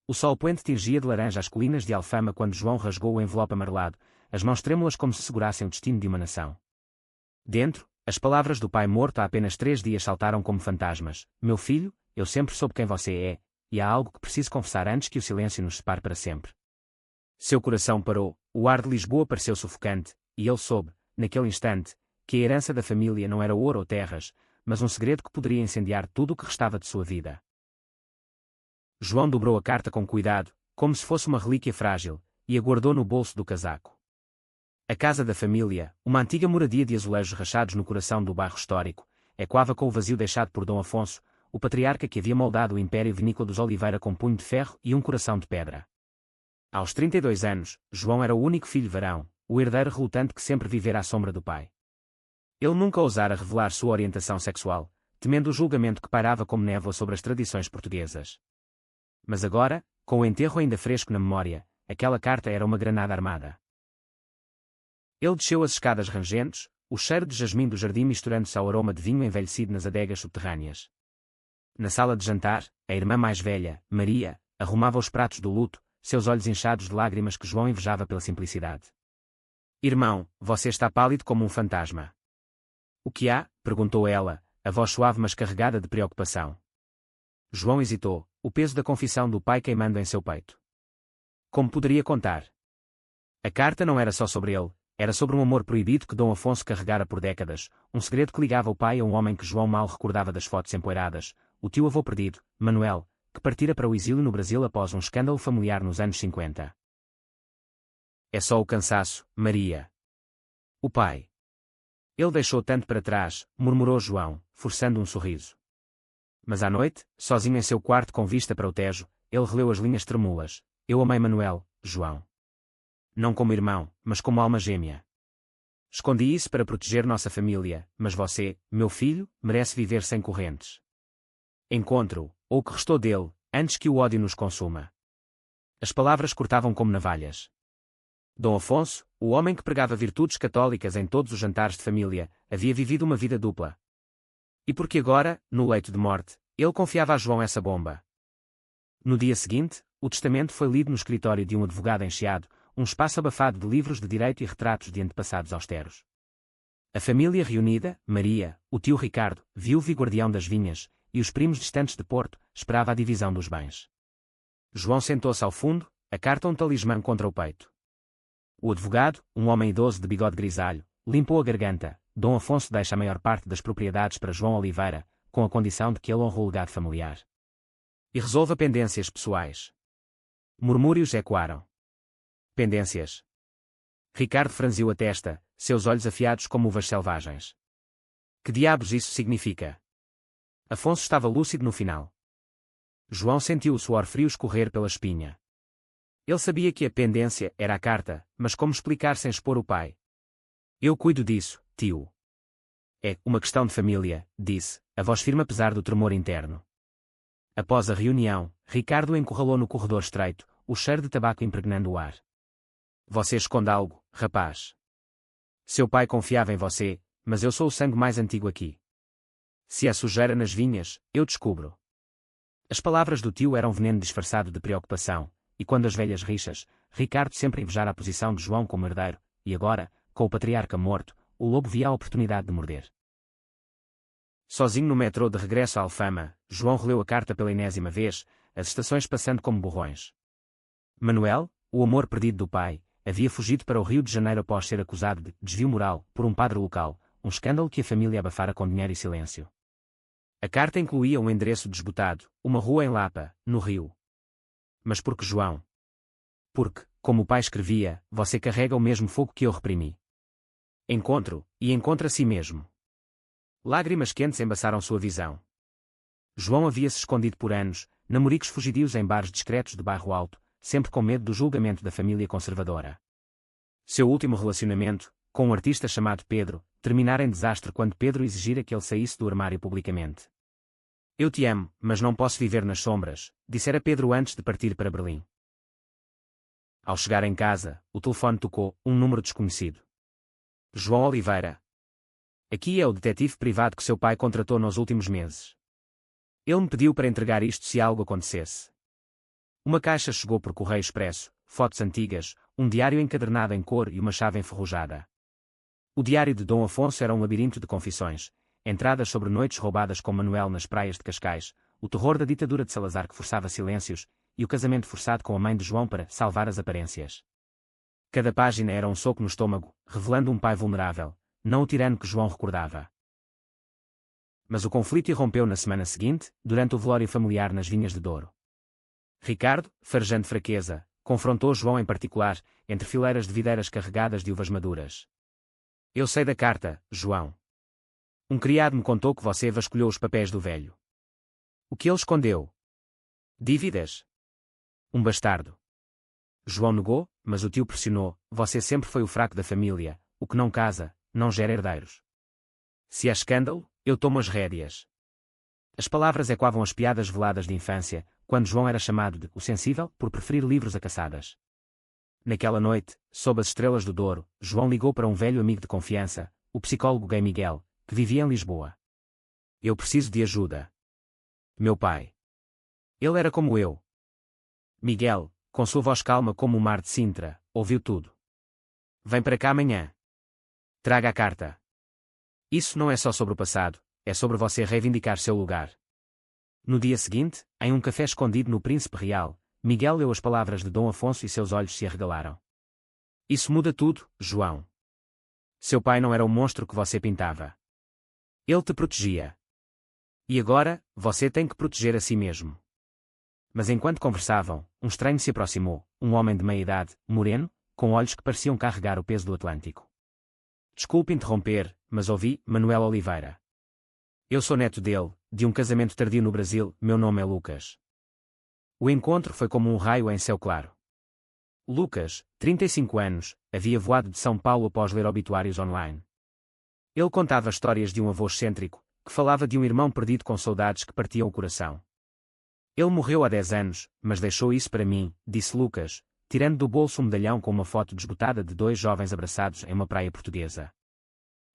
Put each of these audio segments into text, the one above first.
O sol poente tingia de laranja as colinas de Alfama quando João rasgou o envelope amarelado, as mãos trêmulas como se segurassem o destino de uma nação. Dentro, as palavras do pai morto há apenas 3 dias saltaram como fantasmas. Meu filho, eu sempre soube quem você é, e há algo que preciso confessar antes que o silêncio nos separe para sempre. Seu coração parou, o ar de Lisboa pareceu sufocante, e ele soube, naquele instante, que a herança da família não era ouro ou terras, mas um segredo que poderia incendiar tudo o que restava de sua vida. João dobrou a carta com cuidado, como se fosse uma relíquia frágil, e a guardou no bolso do casaco. A casa da família, uma antiga moradia de azulejos rachados no coração do bairro histórico, ecoava com o vazio deixado por Dom Afonso, o patriarca que havia moldado o Império Vinícola dos Oliveira com punho de ferro e um coração de pedra. Aos 32 anos, João era o único filho varão, o herdeiro relutante que sempre vivera à sombra do pai. Ele nunca ousara revelar sua orientação sexual, temendo o julgamento que pairava como névoa sobre as tradições portuguesas. Mas agora, com o enterro ainda fresco na memória, aquela carta era uma granada armada. Ele desceu as escadas rangentes, o cheiro de jasmim do jardim misturando-se ao aroma de vinho envelhecido nas adegas subterrâneas. Na sala de jantar, a irmã mais velha, Maria, arrumava os pratos do luto, seus olhos inchados de lágrimas que João invejava pela simplicidade. Irmão, você está pálido como um fantasma. O que há? Perguntou ela, a voz suave mas carregada de preocupação. João hesitou, o peso da confissão do pai queimando em seu peito. Como poderia contar? A carta não era só sobre ele, era sobre um amor proibido que Dom Afonso carregara por décadas, um segredo que ligava o pai a um homem que João mal recordava das fotos empoeiradas, o tio-avô perdido, Manuel, que partira para o exílio no Brasil após um escândalo familiar nos anos 50. É só o cansaço, Maria. O pai. Ele deixou tanto para trás, murmurou João, forçando um sorriso. Mas à noite, sozinho em seu quarto com vista para o Tejo, ele releu as linhas tremúlas. Eu amei Manuel, João. Não como irmão, mas como alma gêmea. Escondi isso para proteger nossa família, mas você, meu filho, merece viver sem correntes. Encontro-o, ou o que restou dele, antes que o ódio nos consuma. As palavras cortavam como navalhas. Dom Afonso, o homem que pregava virtudes católicas em todos os jantares de família, havia vivido uma vida dupla. E porque agora, no leito de morte, ele confiava a João essa bomba. No dia seguinte, o testamento foi lido no escritório de um advogado encheado, um espaço abafado de livros de direito e retratos de antepassados austeros. A família reunida, Maria, o tio Ricardo, viúvo e guardião das vinhas, e os primos distantes de Porto, esperava a divisão dos bens. João sentou-se ao fundo, a carta um talismã contra o peito. O advogado, um homem idoso de bigode grisalho, limpou a garganta. Dom Afonso deixa a maior parte das propriedades para João Oliveira, com a condição de que ele honre o legado familiar. E resolva pendências pessoais. Murmúrios ecoaram. Pendências. Ricardo franziu a testa, seus olhos afiados como uvas selvagens. Que diabos isso significa? Afonso estava lúcido no final. João sentiu o suor frio escorrer pela espinha. Ele sabia que a pendência era a carta, mas como explicar sem expor o pai? Eu cuido disso, tio. É uma questão de família, disse, a voz firme apesar do tremor interno. Após a reunião, Ricardo o encurralou no corredor estreito, o cheiro de tabaco impregnando o ar. Você esconde algo, rapaz. Seu pai confiava em você, mas eu sou o sangue mais antigo aqui. Se há sujeira nas vinhas, eu descubro. As palavras do tio eram veneno disfarçado de preocupação, e quando as velhas rixas, Ricardo sempre invejara a posição de João como herdeiro, e agora, com o patriarca morto, o lobo via a oportunidade de morder. Sozinho no metrô de regresso à Alfama, João releu a carta pela enésima vez, as estações passando como borrões. Manuel, o amor perdido do pai, havia fugido para o Rio de Janeiro após ser acusado de desvio moral por um padre local, um escândalo que a família abafara com dinheiro e silêncio. A carta incluía um endereço desbotado, uma rua em Lapa, no Rio. Mas por que João? Porque, como o pai escrevia, você carrega o mesmo fogo que eu reprimi. Encontro, e encontra a si mesmo. Lágrimas quentes embaçaram sua visão. João havia-se escondido por anos, namoricos fugidios em bares discretos de bairro alto, sempre com medo do julgamento da família conservadora. Seu último relacionamento, com um artista chamado Pedro, terminara em desastre quando Pedro exigira que ele saísse do armário publicamente. Eu te amo, mas não posso viver nas sombras, dissera Pedro antes de partir para Berlim. Ao chegar em casa, o telefone tocou, um número desconhecido. João Oliveira. Aqui é o detetive privado que seu pai contratou nos últimos meses. Ele me pediu para entregar isto se algo acontecesse. Uma caixa chegou por correio expresso, fotos antigas, um diário encadernado em cor e uma chave enferrujada. O diário de Dom Afonso era um labirinto de confissões, entradas sobre noites roubadas com Manuel nas praias de Cascais, o terror da ditadura de Salazar que forçava silêncios, e o casamento forçado com a mãe de João para salvar as aparências. Cada página era um soco no estômago, revelando um pai vulnerável, não o tirano que João recordava. Mas o conflito irrompeu na semana seguinte, durante o velório familiar nas Vinhas de Douro. Ricardo, farejando fraqueza, confrontou João em particular, entre fileiras de videiras carregadas de uvas maduras. Eu sei da carta, João. Um criado me contou que você vasculhou os papéis do velho. O que ele escondeu? Dívidas? Um bastardo. João negou, mas o tio pressionou, você sempre foi o fraco da família, o que não casa, não gera herdeiros. Se há escândalo, eu tomo as rédeas. As palavras ecoavam as piadas veladas de infância, quando João era chamado de o sensível por preferir livros a caçadas. Naquela noite, sob as estrelas do Douro, João ligou para um velho amigo de confiança, o psicólogo Gay Miguel, que vivia em Lisboa. Eu preciso de ajuda. Meu pai. Ele era como eu. Miguel, com sua voz calma como o mar de Sintra, ouviu tudo. Vem para cá amanhã. Traga a carta. Isso não é só sobre o passado, é sobre você reivindicar seu lugar. No dia seguinte, em um café escondido no Príncipe Real, Miguel leu as palavras de Dom Afonso e seus olhos se arregalaram. Isso muda tudo, João. Seu pai não era o monstro que você pintava. Ele te protegia. E agora, você tem que proteger a si mesmo. Mas enquanto conversavam, um estranho se aproximou, um homem de meia-idade, moreno, com olhos que pareciam carregar o peso do Atlântico. Desculpe interromper, mas ouvi Manuel Oliveira. Eu sou neto dele, de um casamento tardio no Brasil, meu nome é Lucas. O encontro foi como um raio em céu claro. Lucas, 35 anos, havia voado de São Paulo após ler obituários online. Ele contava histórias de um avô excêntrico, que falava de um irmão perdido com saudades que partiam o coração. Ele morreu há 10 anos, mas deixou isso para mim, disse Lucas, tirando do bolso um medalhão com uma foto desbotada de dois jovens abraçados em uma praia portuguesa.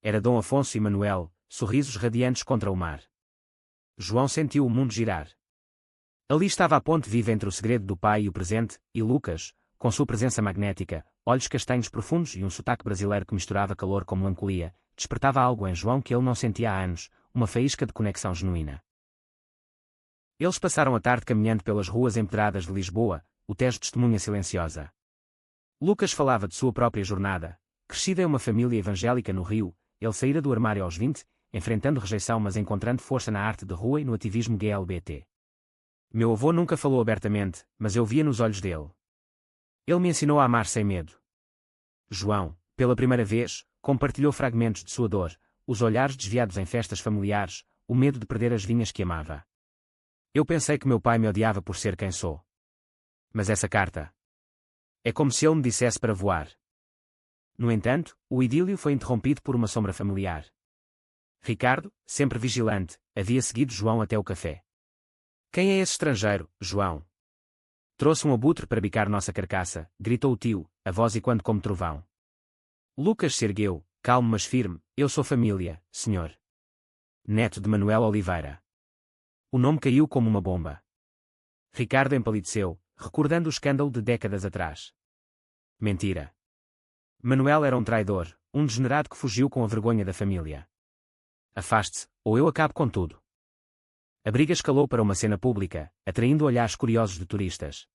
Era Dom Afonso e Manuel, sorrisos radiantes contra o mar. João sentiu o mundo girar. Ali estava a ponte viva entre o segredo do pai e o presente, e Lucas, com sua presença magnética, olhos castanhos profundos e um sotaque brasileiro que misturava calor com melancolia, despertava algo em João que ele não sentia há anos, uma faísca de conexão genuína. Eles passaram a tarde caminhando pelas ruas empedradas de Lisboa, o Tejo testemunha silenciosa. Lucas falava de sua própria jornada, crescida em uma família evangélica no Rio, ele saíra do armário aos 20, enfrentando rejeição mas encontrando força na arte de rua e no ativismo GLBT. Meu avô nunca falou abertamente, mas eu via nos olhos dele. Ele me ensinou a amar sem medo. João, pela primeira vez, compartilhou fragmentos de sua dor, os olhares desviados em festas familiares, o medo de perder as vinhas que amava. Eu pensei que meu pai me odiava por ser quem sou. Mas essa carta. É como se ele me dissesse para voar. No entanto, o idílio foi interrompido por uma sombra familiar. Ricardo, sempre vigilante, havia seguido João até o café. Quem é esse estrangeiro, João? Trouxe um abutre para bicar nossa carcaça, gritou o tio, a voz ecoando como trovão. Lucas se ergueu, calmo mas firme, eu sou família, senhor. Neto de Manuel Oliveira. O nome caiu como uma bomba. Ricardo empalideceu, recordando o escândalo de décadas atrás. Mentira. Manuel era um traidor, um degenerado que fugiu com a vergonha da família. Afaste-se, ou eu acabo com tudo. A briga escalou para uma cena pública, atraindo olhares curiosos de turistas.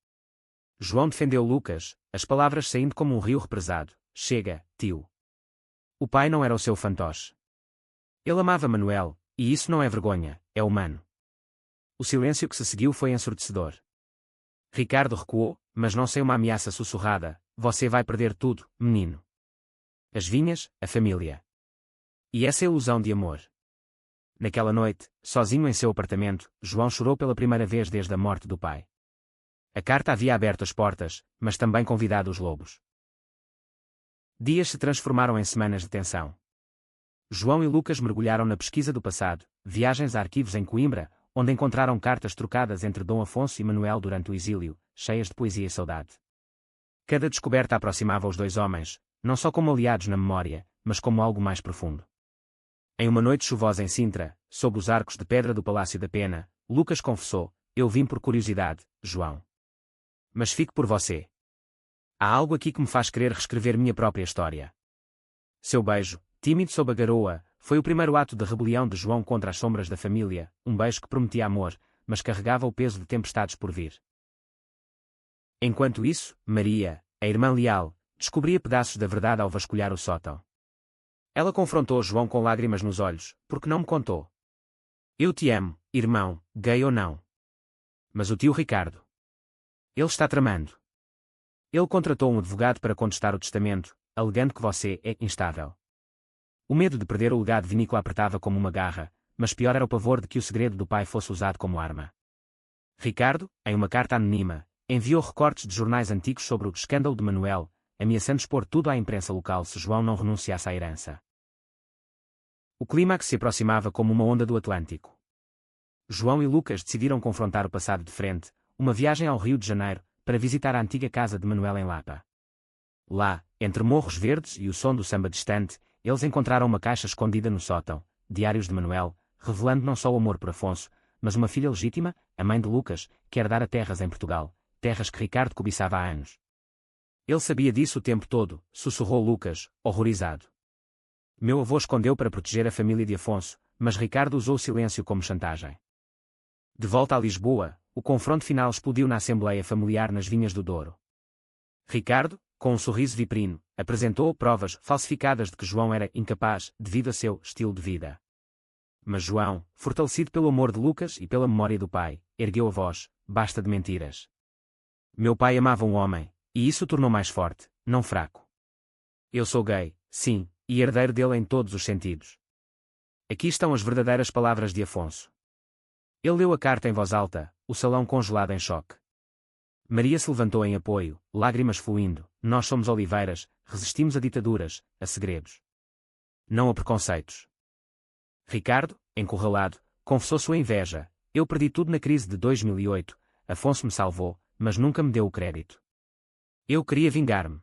João defendeu Lucas, as palavras saindo como um rio represado. Chega, tio. O pai não era o seu fantoche. Ele amava Manuel, e isso não é vergonha, é humano. O silêncio que se seguiu foi ensurdecedor. Ricardo recuou, mas não sem uma ameaça sussurrada, você vai perder tudo, menino. As vinhas, a família. E essa ilusão de amor. Naquela noite, sozinho em seu apartamento, João chorou pela primeira vez desde a morte do pai. A carta havia aberto as portas, mas também convidado os lobos. Dias se transformaram em semanas de tensão. João e Lucas mergulharam na pesquisa do passado, viagens a arquivos em Coimbra, onde encontraram cartas trocadas entre Dom Afonso e Manuel durante o exílio, cheias de poesia e saudade. Cada descoberta aproximava os dois homens, não só como aliados na memória, mas como algo mais profundo. Em uma noite chuvosa em Sintra, sob os arcos de pedra do Palácio da Pena, Lucas confessou, eu vim por curiosidade, João. Mas fico por você. Há algo aqui que me faz querer reescrever minha própria história. Seu beijo, tímido sob a garoa, foi o primeiro ato de rebelião de João contra as sombras da família, um beijo que prometia amor, mas carregava o peso de tempestades por vir. Enquanto isso, Maria, a irmã leal, descobria pedaços da verdade ao vasculhar o sótão. Ela confrontou João com lágrimas nos olhos, porque não me contou. Eu te amo, irmão, gay ou não. Mas o tio Ricardo. Ele está tramando. Ele contratou um advogado para contestar o testamento, alegando que você é instável. O medo de perder o legado vinícola apertava como uma garra, mas pior era o pavor de que o segredo do pai fosse usado como arma. Ricardo, em uma carta anônima, enviou recortes de jornais antigos sobre o escândalo de Manuel, ameaçando expor tudo à imprensa local se João não renunciasse à herança. O clímax se aproximava como uma onda do Atlântico. João e Lucas decidiram confrontar o passado de frente, uma viagem ao Rio de Janeiro, para visitar a antiga casa de Manuel em Lapa. Lá, entre morros verdes e o som do samba distante, eles encontraram uma caixa escondida no sótão, diários de Manuel, revelando não só o amor por Afonso, mas uma filha legítima, a mãe de Lucas, que herdara terras em Portugal, terras que Ricardo cobiçava há anos. Ele sabia disso o tempo todo, sussurrou Lucas, horrorizado. Meu avô escondeu para proteger a família de Afonso, mas Ricardo usou o silêncio como chantagem. De volta a Lisboa, o confronto final explodiu na Assembleia Familiar nas Vinhas do Douro. Ricardo, com um sorriso viprino, apresentou provas falsificadas de que João era incapaz, devido a seu estilo de vida. Mas João, fortalecido pelo amor de Lucas e pela memória do pai, ergueu a voz: basta de mentiras. Meu pai amava um homem, e isso o tornou mais forte, não fraco. Eu sou gay, sim, e herdeiro dele em todos os sentidos. Aqui estão as verdadeiras palavras de Afonso. Ele leu a carta em voz alta, o salão congelado em choque. Maria se levantou em apoio, lágrimas fluindo. Nós somos oliveiras, resistimos a ditaduras, a segredos. Não a preconceitos. Ricardo, encurralado, confessou sua inveja. Eu perdi tudo na crise de 2008, Afonso me salvou, mas nunca me deu o crédito. Eu queria vingar-me.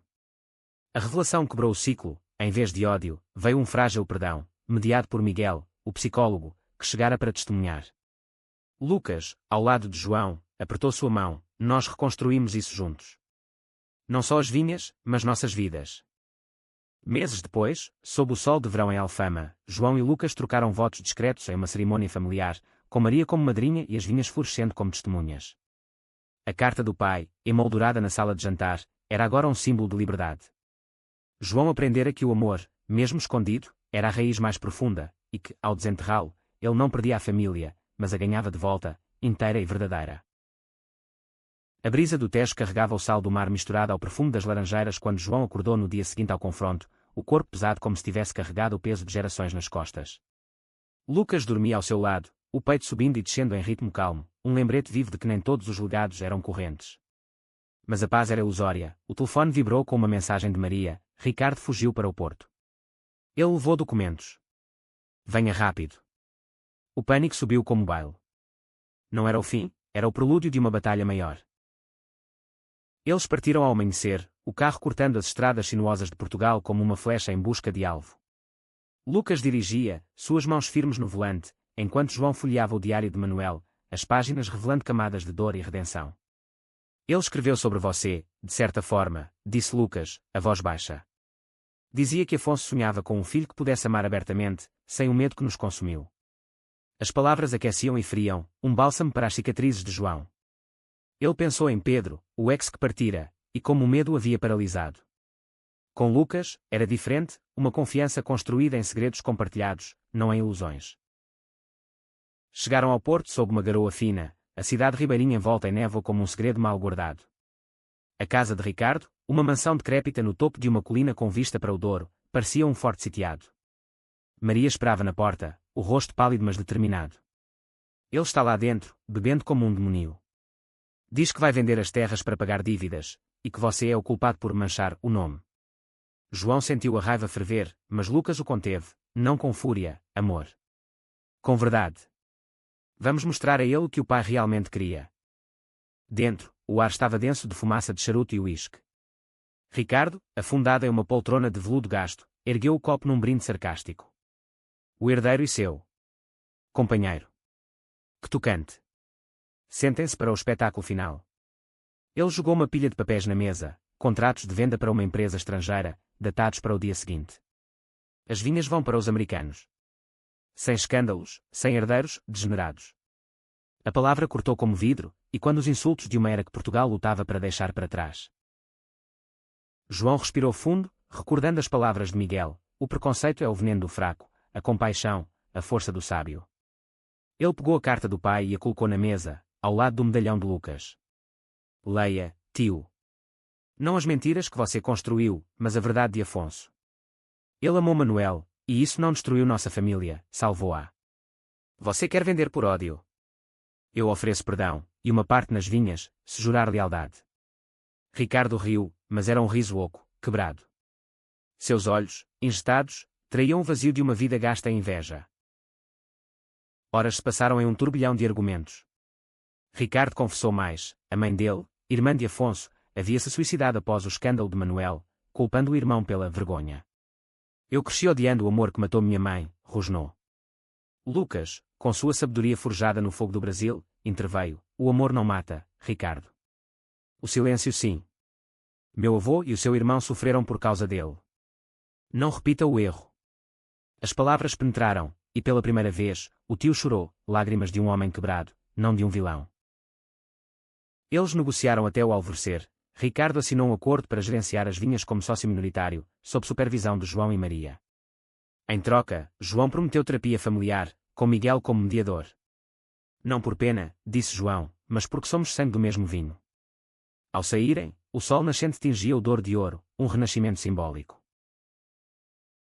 A revelação quebrou o ciclo, em vez de ódio, veio um frágil perdão, mediado por Miguel, o psicólogo, que chegara para testemunhar. Lucas, ao lado de João, apertou sua mão. Nós reconstruímos isso juntos. Não só as vinhas, mas nossas vidas. Meses depois, sob o sol de verão em Alfama, João e Lucas trocaram votos discretos em uma cerimônia familiar, com Maria como madrinha e as vinhas florescendo como testemunhas. A carta do pai, emoldurada na sala de jantar, era agora um símbolo de liberdade. João aprendera que o amor, mesmo escondido, era a raiz mais profunda, e que, ao desenterrá-lo, ele não perdia a família, mas a ganhava de volta, inteira e verdadeira. A brisa do Tejo carregava o sal do mar misturado ao perfume das laranjeiras quando João acordou no dia seguinte ao confronto, o corpo pesado como se tivesse carregado o peso de gerações nas costas. Lucas dormia ao seu lado, o peito subindo e descendo em ritmo calmo, um lembrete vivo de que nem todos os legados eram correntes. Mas a paz era ilusória, o telefone vibrou com uma mensagem de Maria. Ricardo fugiu para o Porto. Ele levou documentos. Venha rápido. O pânico subiu como baile. Não era o fim, era o prelúdio de uma batalha maior. Eles partiram ao amanhecer, o carro cortando as estradas sinuosas de Portugal como uma flecha em busca de alvo. Lucas dirigia, suas mãos firmes no volante, enquanto João folheava o diário de Manuel, as páginas revelando camadas de dor e redenção. Ele escreveu sobre você, de certa forma, disse Lucas, a voz baixa. Dizia que Afonso sonhava com um filho que pudesse amar abertamente, sem o medo que nos consumiu. As palavras aqueciam e feriam, um bálsamo para as cicatrizes de João. Ele pensou em Pedro, o ex que partira, e como o medo o havia paralisado. Com Lucas, era diferente, uma confiança construída em segredos compartilhados, não em ilusões. Chegaram ao porto sob uma garoa fina, a cidade ribeirinha envolta em névoa como um segredo mal guardado. A casa de Ricardo, uma mansão decrépita no topo de uma colina com vista para o Douro, parecia um forte sitiado. Maria esperava na porta, o rosto pálido mas determinado. Ele está lá dentro, bebendo como um demônio. Diz que vai vender as terras para pagar dívidas, e que você é o culpado por manchar o nome. João sentiu a raiva ferver, mas Lucas o conteve, não com fúria, amor. Com verdade. Vamos mostrar a ele o que o pai realmente queria. Dentro, o ar estava denso de fumaça de charuto e uísque. Ricardo, afundado em uma poltrona de veludo gasto, ergueu o copo num brinde sarcástico. O herdeiro e seu companheiro. Que tocante. Sentem-se para o espetáculo final. Ele jogou uma pilha de papéis na mesa, contratos de venda para uma empresa estrangeira, datados para o dia seguinte. As vinhas vão para os americanos. Sem escândalos, sem herdeiros, degenerados. A palavra cortou como vidro, e quando os insultos de uma era que Portugal lutava para deixar para trás. João respirou fundo, recordando as palavras de Miguel: o preconceito é o veneno do fraco, a compaixão, a força do sábio. Ele pegou a carta do pai e a colocou na mesa, ao lado do medalhão de Lucas. Leia, tio. Não as mentiras que você construiu, mas a verdade de Afonso. Ele amou Manuel, e isso não destruiu nossa família, salvou-a. Você quer vender por ódio? Eu ofereço perdão, e uma parte nas vinhas, se jurar lealdade. Ricardo riu, mas era um riso oco, quebrado. Seus olhos, ingestados, traíam o vazio de uma vida gasta em inveja. Horas se passaram em um turbilhão de argumentos. Ricardo confessou mais: a mãe dele, irmã de Afonso, havia-se suicidado após o escândalo de Manuel, culpando o irmão pela vergonha. Eu cresci odiando o amor que matou minha mãe, rosnou. Lucas, com sua sabedoria forjada no fogo do Brasil, interveio: o amor não mata, Ricardo. O silêncio sim. Meu avô e o seu irmão sofreram por causa dele. Não repita o erro. As palavras penetraram, e pela primeira vez, o tio chorou, lágrimas de um homem quebrado, não de um vilão. Eles negociaram até o alvorecer. Ricardo assinou um acordo para gerenciar as vinhas como sócio minoritário, sob supervisão de João e Maria. Em troca, João prometeu terapia familiar, com Miguel como mediador. Não por pena, disse João, mas porque somos sangue do mesmo vinho. Ao saírem, o sol nascente tingia o dor de ouro, um renascimento simbólico.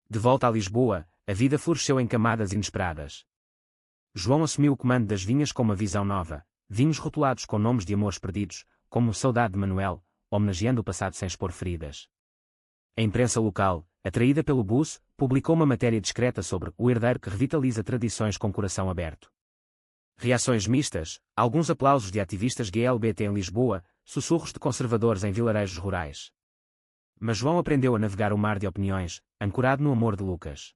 De volta a Lisboa, a vida floresceu em camadas inesperadas. João assumiu o comando das vinhas com uma visão nova, vinhos rotulados com nomes de amores perdidos, como Saudade de Manuel, homenageando o passado sem expor feridas. A imprensa local, atraída pelo buço, publicou uma matéria discreta sobre o herdeiro que revitaliza tradições com coração aberto. Reações mistas, alguns aplausos de ativistas GLBT em Lisboa, sussurros de conservadores em vilarejos rurais. Mas João aprendeu a navegar o mar de opiniões, ancorado no amor de Lucas.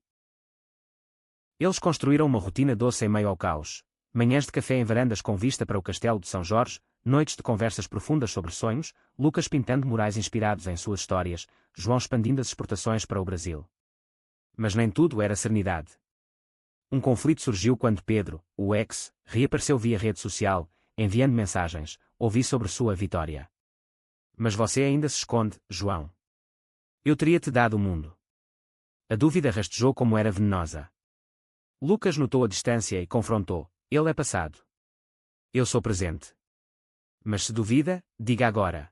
Eles construíram uma rotina doce em meio ao caos. Manhãs de café em varandas com vista para o castelo de São Jorge, noites de conversas profundas sobre sonhos, Lucas pintando murais inspirados em suas histórias, João expandindo as exportações para o Brasil. Mas nem tudo era serenidade. Um conflito surgiu quando Pedro, o ex, reapareceu via rede social, enviando mensagens: ouvi sobre sua vitória. Mas você ainda se esconde, João. Eu teria-te dado o mundo. A dúvida rastejou como era venenosa. Lucas notou a distância e confrontou: ele é passado. Eu sou presente. Mas se duvida, diga agora.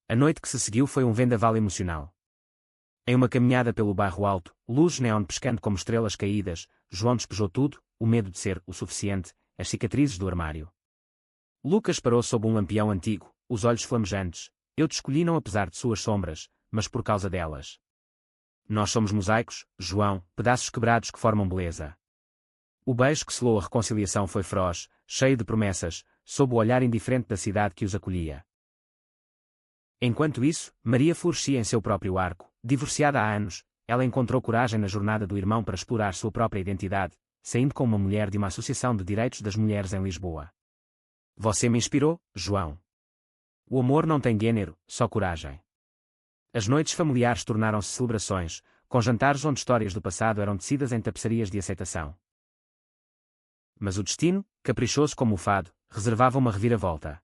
A noite que se seguiu foi um vendaval emocional. Em uma caminhada pelo bairro alto, luzes neon pescando como estrelas caídas, João despejou tudo, o medo de ser o suficiente, as cicatrizes do armário. Lucas parou sob um lampião antigo, os olhos flamejantes. Eu te escolhi não apesar de suas sombras, mas por causa delas. Nós somos mosaicos, João, pedaços quebrados que formam beleza. O beijo que selou a reconciliação foi feroz, cheio de promessas, sob o olhar indiferente da cidade que os acolhia. Enquanto isso, Maria florescia em seu próprio arco. Divorciada há anos, ela encontrou coragem na jornada do irmão para explorar sua própria identidade, saindo com uma mulher de uma associação de direitos das mulheres em Lisboa. Você me inspirou, João. O amor não tem gênero, só coragem. As noites familiares tornaram-se celebrações, com jantares onde histórias do passado eram tecidas em tapeçarias de aceitação. Mas o destino, caprichoso como o fado, reservava uma reviravolta.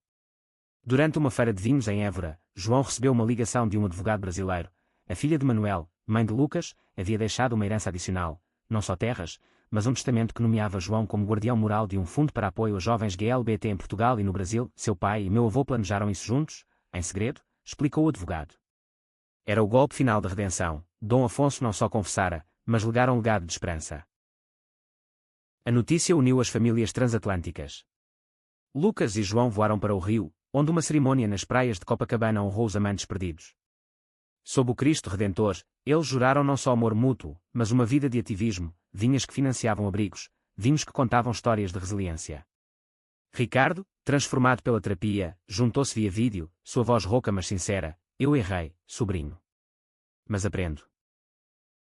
Durante uma feira de vinhos em Évora, João recebeu uma ligação de um advogado brasileiro. A filha de Manuel, mãe de Lucas, havia deixado uma herança adicional, não só terras, mas um testamento que nomeava João como guardião moral de um fundo para apoio a jovens GLBT em Portugal e no Brasil. Seu pai e meu avô planejaram isso juntos, em segredo, explicou o advogado. Era o golpe final da redenção. Dom Afonso não só confessara, mas legara um legado de esperança. A notícia uniu as famílias transatlânticas. Lucas e João voaram para o Rio, onde uma cerimônia nas praias de Copacabana honrou os amantes perdidos. Sob o Cristo Redentor, eles juraram não só amor mútuo, mas uma vida de ativismo, vinhas que financiavam abrigos, vinhos que contavam histórias de resiliência. Ricardo, transformado pela terapia, juntou-se via vídeo, sua voz rouca mas sincera: eu errei, sobrinho. Mas aprendo.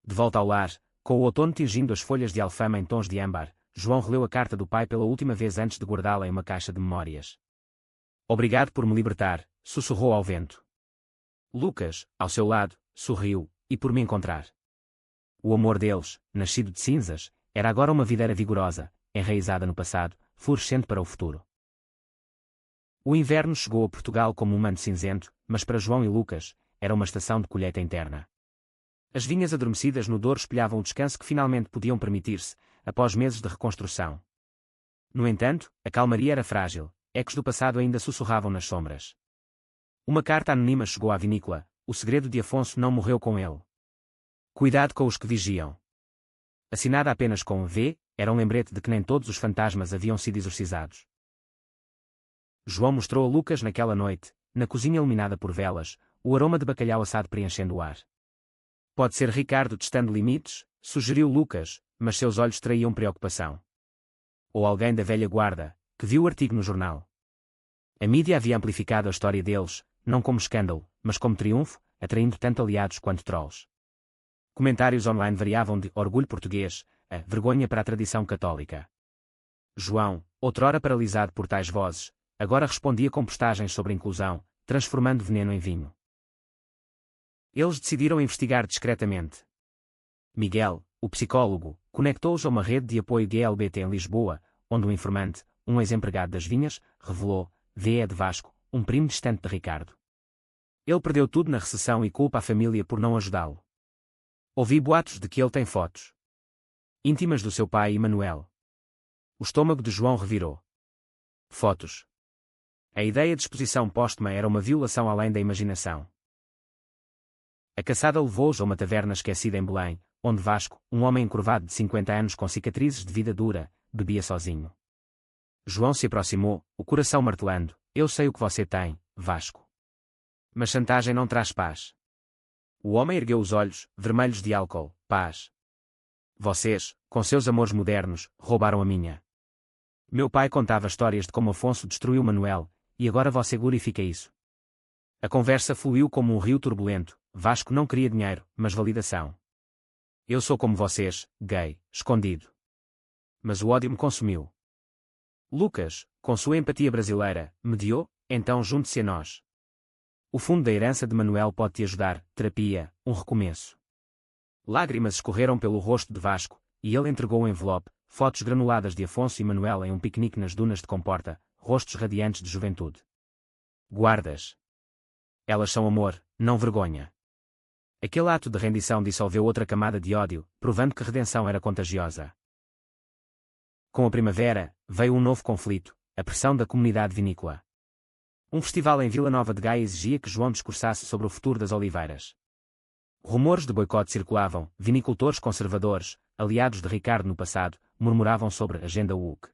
De volta ao lar, com o outono tingindo as folhas de alfama em tons de âmbar, João releu a carta do pai pela última vez antes de guardá-la em uma caixa de memórias. Obrigado por me libertar, sussurrou ao vento. Lucas, ao seu lado, sorriu, e por me encontrar. O amor deles, nascido de cinzas, era agora uma videira vigorosa, enraizada no passado, florescente para o futuro. O inverno chegou a Portugal como um manto cinzento, mas para João e Lucas, era uma estação de colheita interna. As vinhas adormecidas no Douro espelhavam o descanso que finalmente podiam permitir-se, após meses de reconstrução. No entanto, a calmaria era frágil, ecos do passado ainda sussurravam nas sombras. Uma carta anônima chegou à vinícola, o segredo de Afonso não morreu com ele. Cuidado com os que vigiam. Assinada apenas com V, era um lembrete de que nem todos os fantasmas haviam sido exorcizados. João mostrou a Lucas naquela noite, na cozinha iluminada por velas, o aroma de bacalhau assado preenchendo o ar. Pode ser Ricardo testando limites, sugeriu Lucas, mas seus olhos traíam preocupação. Ou alguém da velha guarda, que viu o artigo no jornal. A mídia havia amplificado a história deles, não como escândalo, mas como triunfo, atraindo tanto aliados quanto trolls. Comentários online variavam de orgulho português a vergonha para a tradição católica. João, outrora paralisado por tais vozes, agora respondia com postagens sobre inclusão, transformando veneno em vinho. Eles decidiram investigar discretamente. Miguel, o psicólogo, conectou-os a uma rede de apoio GLBT em Lisboa, onde um informante, um ex-empregado das vinhas, revelou, V é de Vasco, um primo distante de Ricardo. Ele perdeu tudo na recessão e culpa a família por não ajudá-lo. Ouvi boatos de que ele tem fotos íntimas do seu pai e Manuel. O estômago de João revirou. Fotos. A ideia de exposição póstuma era uma violação além da imaginação. A caçada levou-os a uma taverna esquecida em Belém, onde Vasco, um homem encurvado de 50 anos com cicatrizes de vida dura, bebia sozinho. João se aproximou, o coração martelando. Eu sei o que você tem, Vasco. Mas chantagem não traz paz. O homem ergueu os olhos, vermelhos de álcool. Paz. Vocês, com seus amores modernos, roubaram a minha. Meu pai contava histórias de como Afonso destruiu Manuel, e agora você glorifica isso. A conversa fluiu como um rio turbulento. Vasco não queria dinheiro, mas validação. Eu sou como vocês, gay, escondido. Mas o ódio me consumiu. Lucas, com sua empatia brasileira, mediou, então junte-se a nós. O fundo da herança de Manuel pode te ajudar, terapia, um recomeço. Lágrimas escorreram pelo rosto de Vasco, e ele entregou um envelope, fotos granuladas de Afonso e Manuel em um piquenique nas dunas de Comporta, rostos radiantes de juventude. Guardas. Elas são amor, não vergonha. Aquele ato de rendição dissolveu outra camada de ódio, provando que redenção era contagiosa. Com a primavera, veio um novo conflito, a pressão da comunidade vinícola. Um festival em Vila Nova de Gaia exigia que João discursasse sobre o futuro das oliveiras. Rumores de boicote circulavam, vinicultores conservadores, aliados de Ricardo no passado, murmuravam sobre a agenda woke.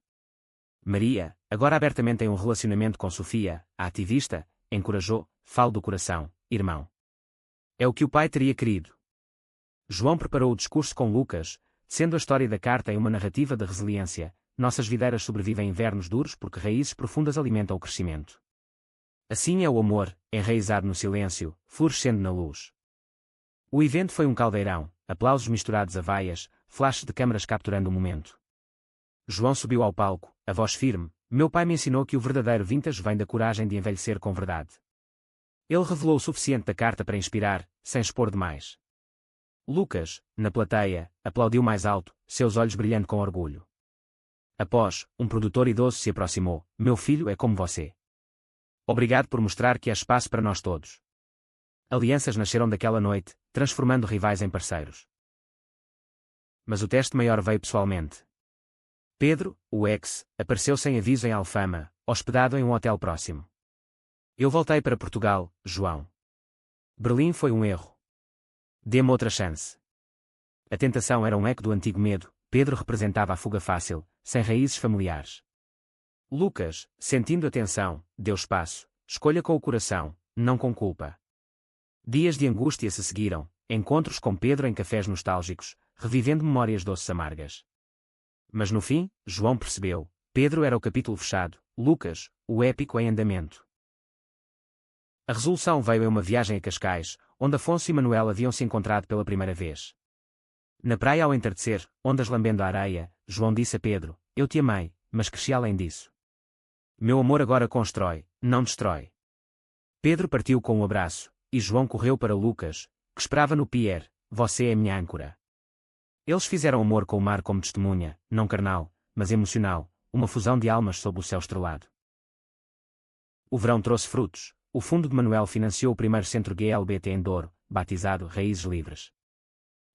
Maria, agora abertamente em um relacionamento com Sofia, a ativista, encorajou, fale do coração, irmão. É o que o pai teria querido. João preparou o discurso com Lucas, sendo a história da carta em uma narrativa de resiliência. Nossas videiras sobrevivem a invernos duros porque raízes profundas alimentam o crescimento. Assim é o amor, enraizado no silêncio, florescendo na luz. O evento foi um caldeirão, aplausos misturados a vaias, flashes de câmaras capturando o momento. João subiu ao palco, a voz firme. Meu pai me ensinou que o verdadeiro vintage vem da coragem de envelhecer com verdade. Ele revelou o suficiente da carta para inspirar, sem expor demais. Lucas, na plateia, aplaudiu mais alto, seus olhos brilhando com orgulho. Após, um produtor idoso se aproximou. Meu filho é como você. Obrigado por mostrar que há espaço para nós todos. Alianças nasceram daquela noite, transformando rivais em parceiros. Mas o teste maior veio pessoalmente. Pedro, o ex, apareceu sem aviso em Alfama, hospedado em um hotel próximo. Eu voltei para Portugal, João. Berlim foi um erro. Dê-me outra chance. A tentação era um eco do antigo medo. Pedro representava a fuga fácil, sem raízes familiares. Lucas, sentindo a tensão, deu espaço. Escolha com o coração, não com culpa. Dias de angústia se seguiram, encontros com Pedro em cafés nostálgicos, revivendo memórias doces amargas. Mas no fim, João percebeu. Pedro era o capítulo fechado, Lucas, o épico em andamento. A resolução veio em uma viagem a Cascais, onde Afonso e Manuel haviam se encontrado pela primeira vez. Na praia ao entardecer, ondas lambendo a areia, João disse a Pedro, eu te amei, mas cresci além disso. Meu amor agora constrói, não destrói. Pedro partiu com um abraço, e João correu para Lucas, que esperava no pier. Você é minha âncora. Eles fizeram amor com o mar como testemunha, não carnal, mas emocional, uma fusão de almas sob o céu estrelado. O verão trouxe frutos. O Fundo de Manuel financiou o primeiro centro GLBT em Douro, batizado Raízes Livres.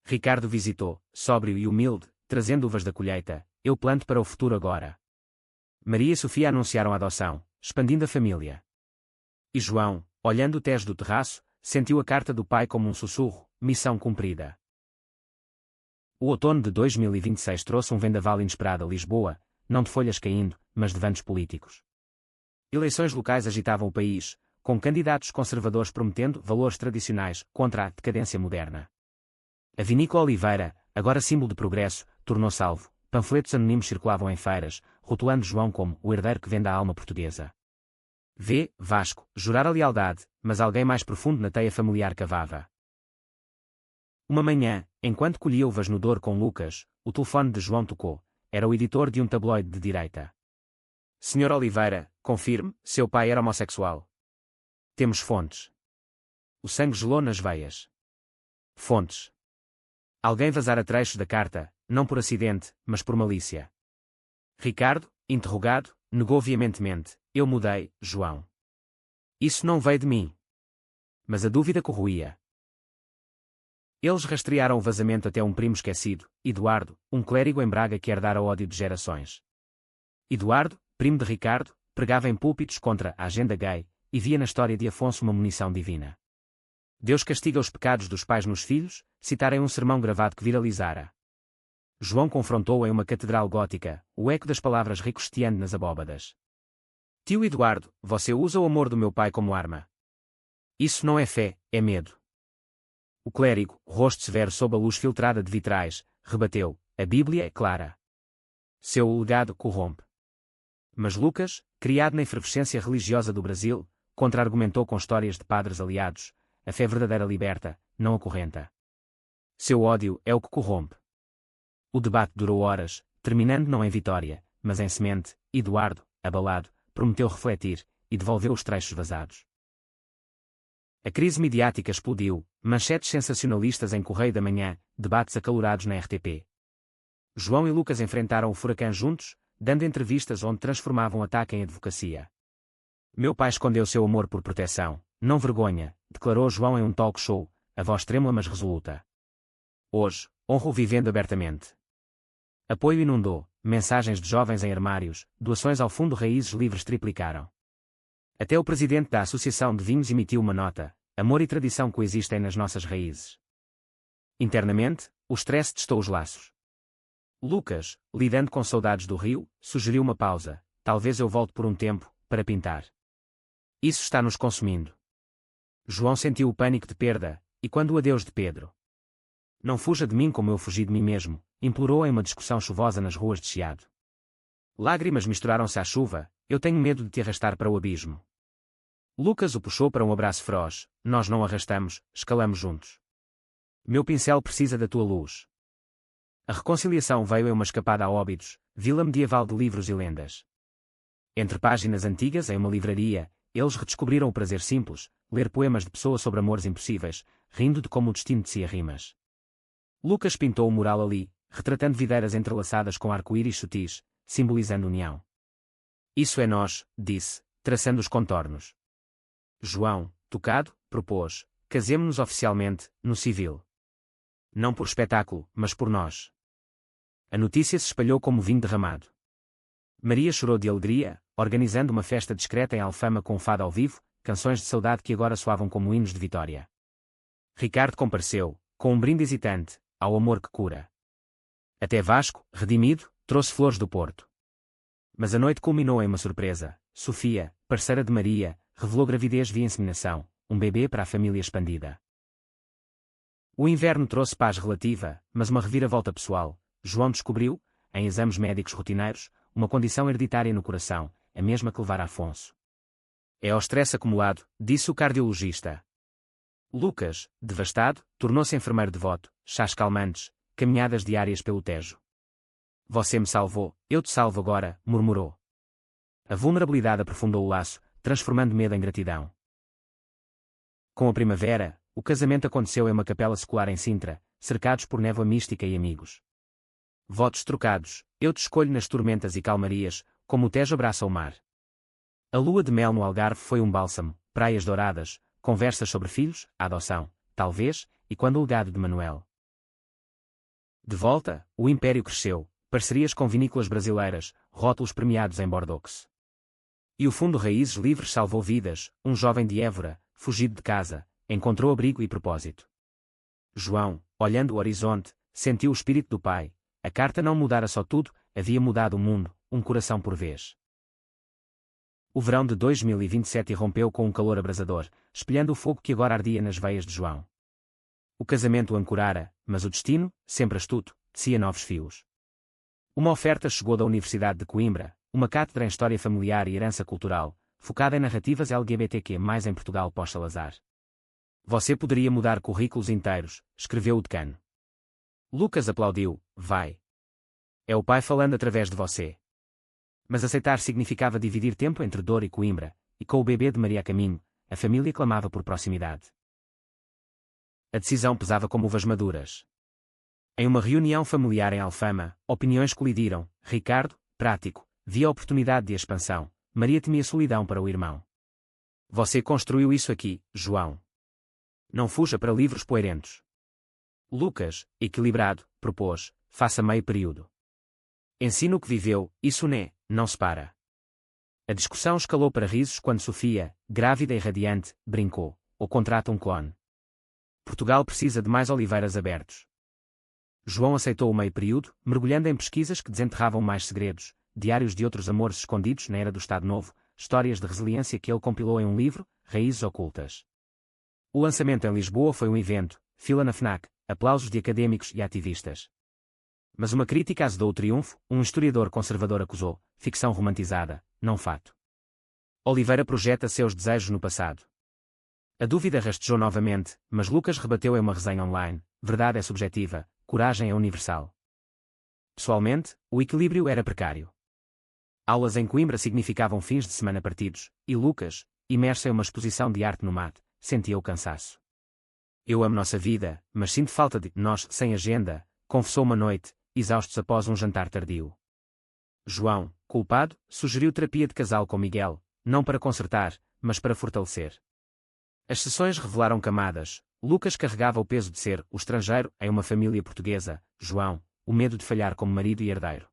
Ricardo visitou, sóbrio e humilde, trazendo uvas da colheita. Eu planto para o futuro agora. Maria e Sofia anunciaram a adoção, expandindo a família. E João, olhando o Tejo do terraço, sentiu a carta do pai como um sussurro: missão cumprida. O outono de 2026 trouxe um vendaval inesperado a Lisboa, não de folhas caindo, mas de ventos políticos. Eleições locais agitavam o país, com candidatos conservadores prometendo valores tradicionais contra a decadência moderna. A Vinícola Oliveira, agora símbolo de progresso, tornou-se alvo. Panfletos anónimos circulavam em feiras, rotulando João como o herdeiro que vende a alma portuguesa. Vasco, jurar a lealdade, mas alguém mais profundo na teia familiar cavava. Uma manhã, enquanto colhia uvas no Douro com Lucas, o telefone de João tocou. Era o editor de um tabloide de direita. Senhor Oliveira, confirme, seu pai era homossexual. Temos fontes. O sangue gelou nas veias. Fontes. Alguém vazara trechos da carta, não por acidente, mas por malícia. Ricardo, interrogado, negou veementemente. Eu mudei, João. Isso não veio de mim. Mas a dúvida corroía. Eles rastrearam o vazamento até um primo esquecido, Eduardo, um clérigo em Braga que herdara o ódio de gerações. Eduardo, primo de Ricardo, pregava em púlpitos contra a agenda gay, e via na história de Afonso uma munição divina. Deus castiga os pecados dos pais nos filhos, citarem um sermão gravado que viralizara. João confrontou em uma catedral gótica, o eco das palavras ricocheteando nas abóbadas. Tio Eduardo, você usa o amor do meu pai como arma. Isso não é fé, é medo. O clérigo, rosto severo sob a luz filtrada de vitrais, rebateu: a Bíblia é clara. Seu legado corrompe. Mas Lucas, criado na efervescência religiosa do Brasil, contra-argumentou com histórias de padres aliados: a fé verdadeira liberta, não acorrenta. Seu ódio é o que corrompe. O debate durou horas, terminando não em vitória, mas em semente. Eduardo, abalado, prometeu refletir, e devolveu os trechos vazados. A crise midiática explodiu, manchetes sensacionalistas em Correio da Manhã, debates acalorados na RTP. João e Lucas enfrentaram o furacão juntos, dando entrevistas onde transformavam ataque em advocacia. Meu pai escondeu seu amor por proteção, não vergonha, declarou João em um talk show, a voz trêmula mas resoluta. Hoje, honro vivendo abertamente. Apoio inundou, mensagens de jovens em armários, doações ao Fundo Raízes Livres triplicaram. Até o presidente da Associação de Vinhos emitiu uma nota: amor e tradição coexistem nas nossas raízes. Internamente, o stress testou os laços. Lucas, lidando com saudades do Rio, sugeriu uma pausa: talvez eu volte por um tempo, para pintar. Isso está nos consumindo. João sentiu o pânico de perda, e quando o adeus de Pedro. Não fuja de mim como eu fugi de mim mesmo, implorou em uma discussão chuvosa nas ruas de Chiado. Lágrimas misturaram-se à chuva: eu tenho medo de te arrastar para o abismo. Lucas o puxou para um abraço feroz: nós não arrastamos, escalamos juntos. Meu pincel precisa da tua luz. A reconciliação veio em uma escapada a Óbidos, vila medieval de livros e lendas. Entre páginas antigas em uma livraria, eles redescobriram o prazer simples, ler poemas de pessoa sobre amores impossíveis, rindo de como o destino tecia rimas. Lucas pintou um mural ali, retratando videiras entrelaçadas com arco-íris sutis, simbolizando união. Isso é nós, disse, traçando os contornos. João, tocado, propôs: casemo-nos oficialmente, no civil. Não por espetáculo, mas por nós. A notícia se espalhou como vinho derramado. Maria chorou de alegria, organizando uma festa discreta em Alfama com fado ao vivo, canções de saudade que agora soavam como hinos de vitória. Ricardo compareceu, com um brinde hesitante, ao amor que cura. Até Vasco, redimido, trouxe flores do Porto. Mas a noite culminou em uma surpresa: Sofia, parceira de Maria, revelou gravidez via inseminação, um bebê para a família expandida. O inverno trouxe paz relativa, mas uma reviravolta pessoal. João descobriu, em exames médicos rotineiros, uma condição hereditária no coração, a mesma que levara Afonso. É ao estresse acumulado, disse o cardiologista. Lucas, devastado, tornou-se enfermeiro devoto, chás calmantes, caminhadas diárias pelo Tejo. Você me salvou, eu te salvo agora, murmurou. A vulnerabilidade aprofundou o laço, transformando medo em gratidão. Com a primavera, o casamento aconteceu em uma capela secular em Sintra, cercados por névoa mística e amigos. Votos trocados, eu te escolho nas tormentas e calmarias, como o Tejo abraça o mar. A lua de mel no Algarve foi um bálsamo, praias douradas, conversas sobre filhos, a adoção, talvez, e quando o legado de Manuel. De volta, o império cresceu, parcerias com vinícolas brasileiras, rótulos premiados em Bordeaux. E o Fundo Raízes Livres salvou vidas, um jovem de Évora, fugido de casa, encontrou abrigo e propósito. João, olhando o horizonte, sentiu o espírito do pai. A carta não mudara só tudo, havia mudado o mundo, um coração por vez. O verão de 2027 irrompeu com um calor abrasador, espelhando o fogo que agora ardia nas veias de João. O casamento o ancorara, mas o destino, sempre astuto, tecia novos fios. Uma oferta chegou da Universidade de Coimbra, uma cátedra em História Familiar e Herança Cultural, focada em narrativas LGBTQ+, em Portugal pós-Salazar. Você poderia mudar currículos inteiros, escreveu o decano. Lucas aplaudiu, vai. É o pai falando através de você. Mas aceitar significava dividir tempo entre Dor e Coimbra, e com o bebê de Maria a caminho, a família clamava por proximidade. A decisão pesava como uvas maduras. Em uma reunião familiar em Alfama, opiniões colidiram. Ricardo, prático, via a oportunidade de expansão. Maria temia solidão para o irmão. Você construiu isso aqui, João. Não fuja para livros poeirentos. Lucas, equilibrado, propôs, faça meio período. Ensina o que viveu, isso não se para. A discussão escalou para risos quando Sofia, grávida e radiante, brincou, ou contrata um clone. Portugal precisa de mais oliveiras abertos. João aceitou o meio período, mergulhando em pesquisas que desenterravam mais segredos, diários de outros amores escondidos na era do Estado Novo, histórias de resiliência que ele compilou em um livro, Raízes Ocultas. O lançamento em Lisboa foi um evento, fila na FNAC, aplausos de académicos e ativistas. Mas uma crítica azedou o triunfo, um historiador conservador acusou, ficção romantizada, não fato. Oliveira projeta seus desejos no passado. A dúvida rastejou novamente, mas Lucas rebateu em uma resenha online, verdade é subjetiva, coragem é universal. Pessoalmente, o equilíbrio era precário. Aulas em Coimbra significavam fins de semana partidos, e Lucas, imerso em uma exposição de arte no MAT, sentia o cansaço. Eu amo nossa vida, mas sinto falta de nós sem agenda, confessou uma noite, exaustos após um jantar tardio. João, culpado, sugeriu terapia de casal com Miguel, não para consertar, mas para fortalecer. As sessões revelaram camadas. Lucas carregava o peso de ser o estrangeiro em uma família portuguesa, João, o medo de falhar como marido e herdeiro.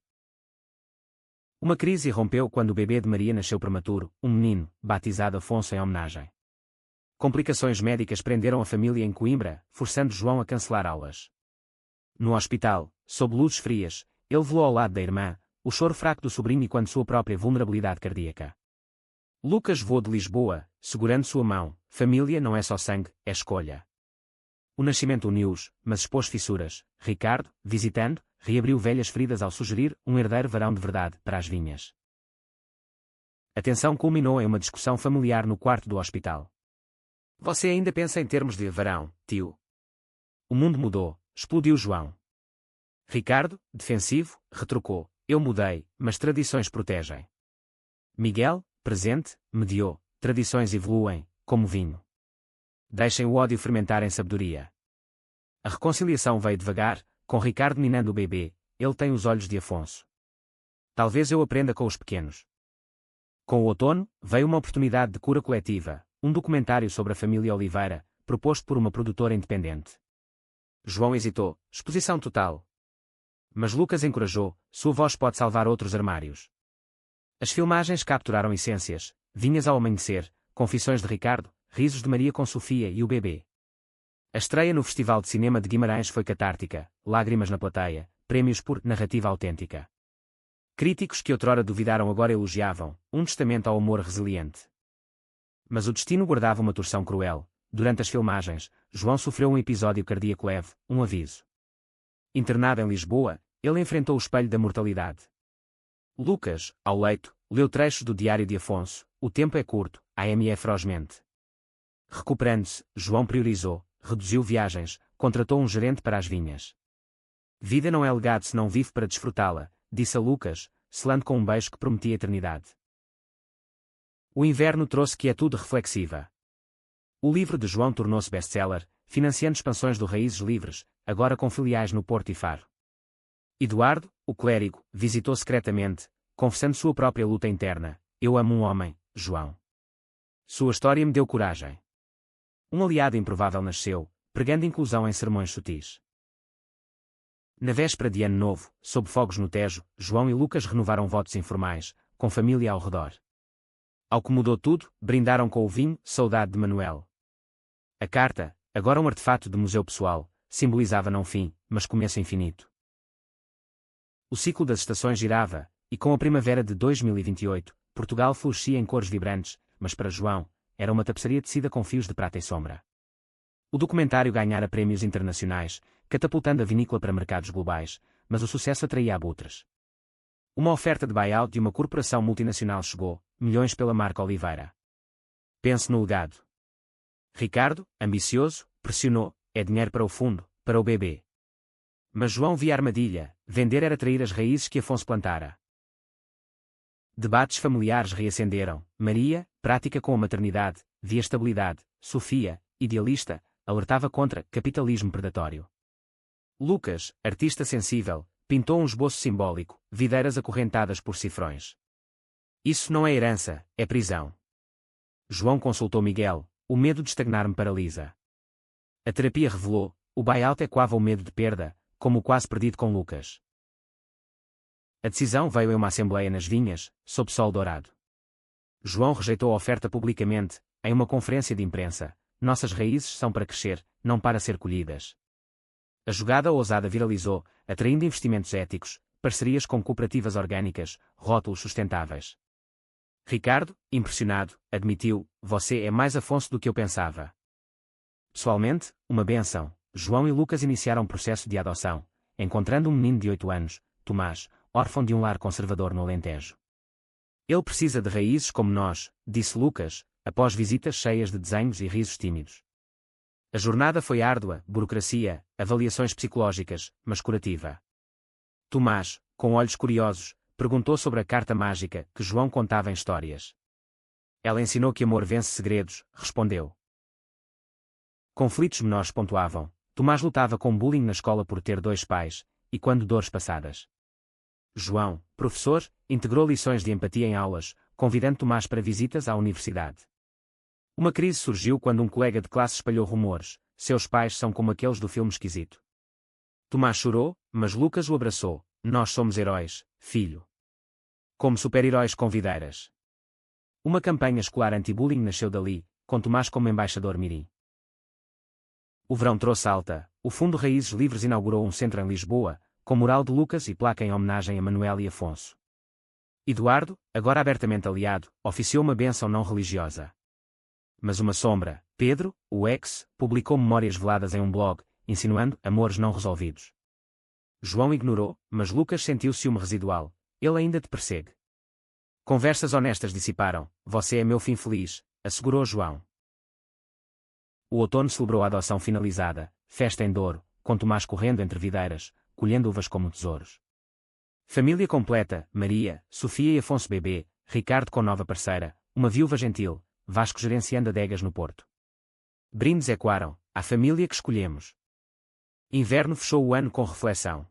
Uma crise irrompeu quando o bebê de Maria nasceu prematuro, um menino, batizado Afonso em homenagem. Complicações médicas prenderam a família em Coimbra, forçando João a cancelar aulas. No hospital, sob luzes frias, ele velou ao lado da irmã, o choro fraco do sobrinho e quando sua própria vulnerabilidade cardíaca. Lucas voou de Lisboa, segurando sua mão. Família não é só sangue, é escolha. O nascimento uniu-os, mas expôs fissuras. Ricardo, visitando, reabriu velhas feridas ao sugerir um herdeiro varão de verdade para as vinhas. A tensão culminou em uma discussão familiar no quarto do hospital. Você ainda pensa em termos de varão, tio? O mundo mudou, explodiu João. Ricardo, defensivo, retrucou. Eu mudei, mas tradições protegem. Miguel, presente, mediou. Tradições evoluem, como vinho. Deixem o ódio fermentar em sabedoria. A reconciliação veio devagar, com Ricardo minando o bebê, ele tem os olhos de Afonso. Talvez eu aprenda com os pequenos. Com o outono, veio uma oportunidade de cura coletiva, um documentário sobre a família Oliveira, proposto por uma produtora independente. João hesitou, exposição total. Mas Lucas encorajou, sua voz pode salvar outros armários. As filmagens capturaram essências, vinhas ao amanhecer, confissões de Ricardo, risos de Maria com Sofia e o bebê. A estreia no Festival de Cinema de Guimarães foi catártica, lágrimas na plateia, prémios por narrativa autêntica. Críticos que outrora duvidaram agora elogiavam, um testamento ao humor resiliente. Mas o destino guardava uma torção cruel. Durante as filmagens, João sofreu um episódio cardíaco leve, um aviso. Internado em Lisboa, ele enfrentou o espelho da mortalidade. Lucas, ao leito, leu trechos do Diário de Afonso. O tempo é curto, AME ferozmente. Recuperando-se, João priorizou, reduziu viagens, contratou um gerente para as vinhas. Vida não é legado se não vive para desfrutá-la, disse a Lucas, selando com um beijo que prometia eternidade. O inverno trouxe quietude reflexiva. O livro de João tornou-se best-seller, financiando expansões do Raízes Livres, agora com filiais no Porto e Faro. Eduardo, o clérigo, visitou secretamente, confessando sua própria luta interna. Eu amo um homem, João. Sua história me deu coragem. Um aliado improvável nasceu, pregando inclusão em sermões sutis. Na véspera de Ano Novo, sob fogos no Tejo, João e Lucas renovaram votos informais, com família ao redor. Ao que mudou tudo, brindaram com o vinho, saudade de Manuel. A carta, agora um artefato de museu pessoal, simbolizava não fim, mas começo infinito. O ciclo das estações girava, e com a primavera de 2028, Portugal florescia em cores vibrantes, mas para João, era uma tapeçaria tecida com fios de prata e sombra. O documentário ganhara prémios internacionais, catapultando a vinícola para mercados globais, mas o sucesso atraía abutres. Uma oferta de buyout de uma corporação multinacional chegou, milhões pela marca Oliveira. Pense no legado. Ricardo, ambicioso, pressionou, é dinheiro para o fundo, para o bebê. Mas João via a armadilha, vender era trair as raízes que Afonso plantara. Debates familiares reacenderam, Maria, prática com a maternidade, via estabilidade, Sofia, idealista, alertava contra capitalismo predatório. Lucas, artista sensível, pintou um esboço simbólico, videiras acorrentadas por cifrões. Isso não é herança, é prisão. João consultou Miguel, o medo de estagnar me paralisa. A terapia revelou, o buyout ecoava o medo de perda, como o quase perdido com Lucas. A decisão veio em uma assembleia nas Vinhas, sob sol dourado. João rejeitou a oferta publicamente, em uma conferência de imprensa. Nossas raízes são para crescer, não para ser colhidas. A jogada ousada viralizou, atraindo investimentos éticos, parcerias com cooperativas orgânicas, rótulos sustentáveis. Ricardo, impressionado, admitiu, você é mais Afonso do que eu pensava. Pessoalmente, uma bênção, João e Lucas iniciaram um processo de adoção, encontrando um menino de 8 anos, Tomás, órfão de um lar conservador no Alentejo. Ele precisa de raízes como nós, disse Lucas, após visitas cheias de desenhos e risos tímidos. A jornada foi árdua, burocracia, avaliações psicológicas, mas curativa. Tomás, com olhos curiosos, perguntou sobre a carta mágica que João contava em histórias. Ela ensinou que amor vence segredos, respondeu. Conflitos menores pontuavam. Tomás lutava com bullying na escola por ter 2 pais, e quando dores passadas. João, professor, integrou lições de empatia em aulas, convidando Tomás para visitas à universidade. Uma crise surgiu quando um colega de classe espalhou rumores, seus pais são como aqueles do filme Esquisito. Tomás chorou, mas Lucas o abraçou, nós somos heróis, filho. Como super-heróis com videiras. Uma campanha escolar anti-bullying nasceu dali, com Tomás como embaixador mirim. O verão trouxe alta, o Fundo Raízes Livres inaugurou um centro em Lisboa, com mural de Lucas e placa em homenagem a Manuel e Afonso. Eduardo, agora abertamente aliado, oficiou uma bênção não religiosa. Mas uma sombra, Pedro, o ex, publicou memórias veladas em um blog, insinuando amores não resolvidos. João ignorou, mas Lucas sentiu ciúme residual, ele ainda te persegue. Conversas honestas dissiparam, você é meu fim feliz, assegurou João. O outono celebrou a adoção finalizada, festa em Douro, com Tomás correndo entre videiras, colhendo uvas como tesouros. Família completa, Maria, Sofia e Afonso bebê, Ricardo com nova parceira, uma viúva gentil, Vasco gerenciando adegas no Porto. Brindes ecoaram, a família que escolhemos. Inverno fechou o ano com reflexão.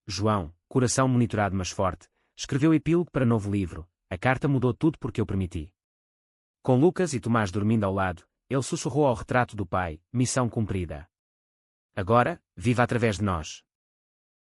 João, coração monitorado mas forte, escreveu epílogo para novo livro, a carta mudou tudo porque eu permiti. Com Lucas e Tomás dormindo ao lado, ele sussurrou ao retrato do pai, missão cumprida. Agora, viva através de nós.